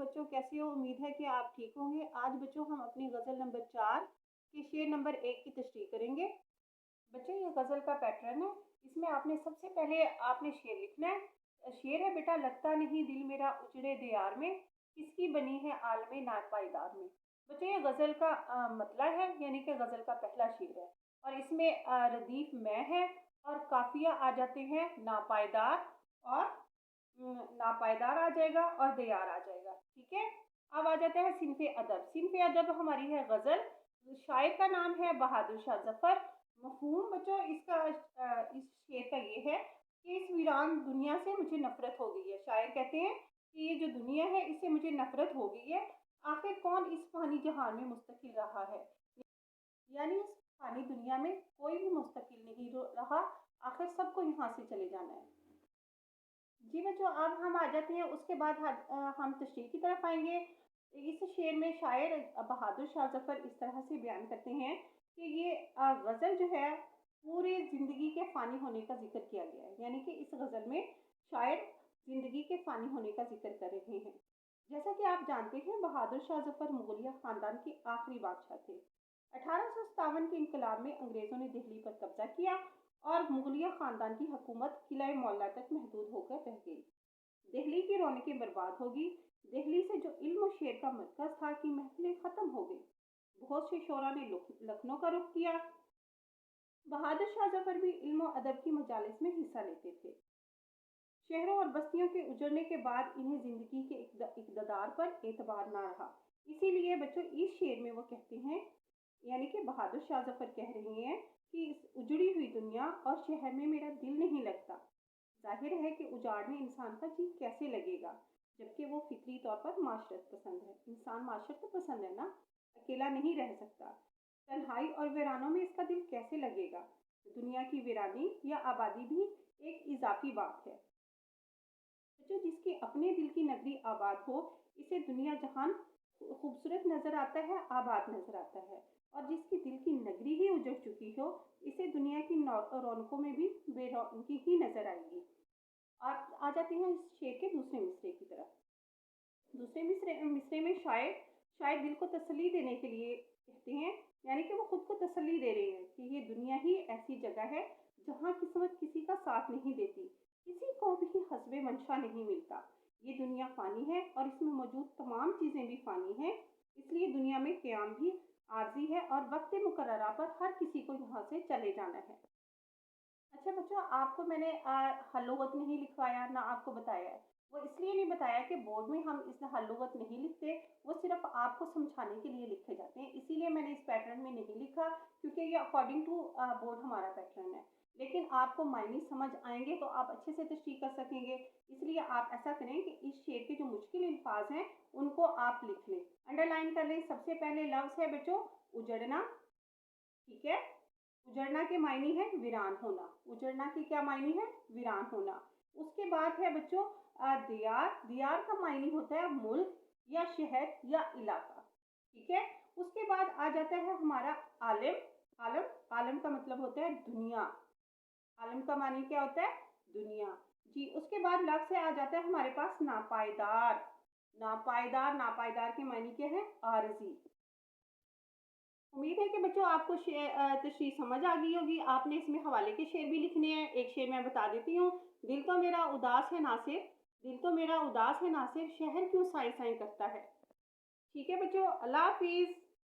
बच्चों, कैसे हो? उम्मीद है कि आप ठीक होंगे। आज बच्चों हम अपनी गज़ल नंबर 4 के शेर नंबर 1 की तशरीह करेंगे। बच्चों, ये गज़ल का पैटर्न है। इसमें आपने सबसे पहले आपने शेर लिखना है। शेर है बेटा, लगता नहीं दिल मेरा उजड़े दियार में, किसकी बनी है आलमे नापायदार में। बच्चों, ये गज़ल का मतला है, यानी कि गज़ल का पहला शेर है। और इसमें रदीफ मैं है और काफिया आ जाते हैं नापायदार, और नापायदार आ जाएगा और दियार आ जाएगा। ठीक है। अब आ जाता है सिनफे अदब। सिनफे अदब हमारी है गज़ल। शायर का नाम है बहादुर शाह जफर। मफहूम बच्चों इसका इस शेर का ये है कि इस वीरान दुनिया से मुझे नफरत हो गई है। शायर कहते हैं कि ये जो दुनिया है इससे मुझे नफरत हो गई है। आखिर कौन इस फानी जहान में मुस्तकिल रहा है, यानी इस फानी दुनिया में कोई भी मुस्तकिल नहीं रहा। आखिर सबको यहाँ से चले जाना है। जी बच्चों, अब हम आ जाते हैं उसके बाद हम तशरीह की तरफ आएंगे। इस शेर में शायर बहादुर शाह जफर इस तरह से बयान करते हैं कि ये गज़ल जो है पूरी ज़िंदगी के फ़ानी होने का जिक्र किया गया है। यानी कि इस गज़ल में शायर ज़िंदगी के फ़ानी होने का जिक्र कर रहे हैं। जैसा कि आप जानते हैं, बहादुर शाह जफर मुगलिया ख़ानदान के आखिरी बादशाह थे। 1857 के इनकलाब में अंग्रेज़ों ने दिल्ली पर कब्जा किया और मुगलिया ख़ानदान की हुकूमत किला मौला तक महदूद होकर रह गई। दिल्ली की रौनकें बर्बाद होगी। दिल्ली से जो इल्म और शेर का मरकज़ था की महफिलें ख़त्म हो गई। बहुत से शोरा ने लखनऊ का रुख किया। बहादुर शाह जफर भी इल्म और अदब की मजालिस में हिस्सा लेते थे। शहरों और बस्तियों के उजड़ने के बाद इन्हें जिंदगी के इक़्तिदार पर एतबार ना रहा। इसीलिए बच्चों इस शेर में वो कहते हैं, यानी कि बहादुर शाह जफर कह रहे हैं कि इस उजड़ी हुई दुनिया और शहर में मेरा दिल नहीं लगता। जाहिर है कि उजाड़ में इंसान का जी कैसे लगेगा, जबकि वो फितरी तौर पर माशरत पसंद है। इंसान माशरत पसंद है ना, अकेला नहीं रह सकता। तन्हाई और वीरानों में इसका दिल कैसे लगेगा। दुनिया की वीरानी या आबादी भी एक इजाफी बात है। जो जिसके अपने दिल की नगरी आबाद हो, इसे दुनिया जहान खूबसूरत नजर आता है, आबाद नजर आता है। और जिसकी दिल की नगरी ही उजड़ चुकी हो, इसे दुनिया की रौनकों में भी बेरौनकी ही नजर आएगी। आप आ जाते हैं इस शेर के दूसरे मिसरे की तरफ। दूसरे मिसरे में शायद दिल को तसल्ली देने के लिए कहते हैं, यानी कि वो खुद को तसल्ली दे रहे हैं कि ये दुनिया ही ऐसी जगह है जहाँ किस्मत किसी का साथ नहीं देती, किसी को भी हस्बे मंशा नहीं मिलता। ये दुनिया फानी है और इसमें मौजूद तमाम चीज़ें भी फानी हैं। इसलिए दुनिया में क़याम भी आर्जी है और वक्त मुकर्ररा पर हर किसी को यहाँ से चले जाना है। अच्छा बच्चों, आपको मैंने हल्लुगत नहीं लिखवाया, ना आपको बताया है। वो इसलिए नहीं बताया कि बोर्ड में हम इस हल्लुगत नहीं लिखते, वो सिर्फ आपको समझाने के लिए लिखे जाते हैं। इसीलिए मैंने इस पैटर्न में नहीं लिखा, क्योंकि ये अकॉर्डिंग टू बोर्ड हमारा पैटर्न है। लेकिन आपको मायने समझ आएंगे तो आप अच्छे से तशरीह कर सकेंगे। इसलिए आप ऐसा करें कि इस शेर के जो मुश्किल अल्फाज हैं उनको आप लिख लें, अंडरलाइन कर लें। सबसे पहले लफ्ज़ है बच्चों उजड़ना। ठीक है। उजड़ना के मायने है वीरान होना। उजड़ना की क्या मायने है? वीरान होना। उसके बाद है बच्चों दियार। दियार का मायने होता है मुल्क या शहर या इलाका। ठीक है। उसके बाद आ जाता है हमारा आलिम। आलम आलम का मतलब होता है दुनिया। आलम का मानी क्या होता है? दुनिया। जी, उसके बाद लफ्ज़ से आ जाता है हमारे पास नापायदार। नापायदार के मायने क्या है? आरजी। उम्मीद है कि बच्चों आपको तशरीह समझ आ गई होगी। आपने इसमें हवाले के शेर भी लिखने हैं। एक शेर मैं बता देती हूँ। दिल तो मेरा उदास है नासिर, दिल तो मेरा उदास है नासिर, शहर क्यों साई साई करता है। ठीक है बच्चों, अल्लाह हाफिज़।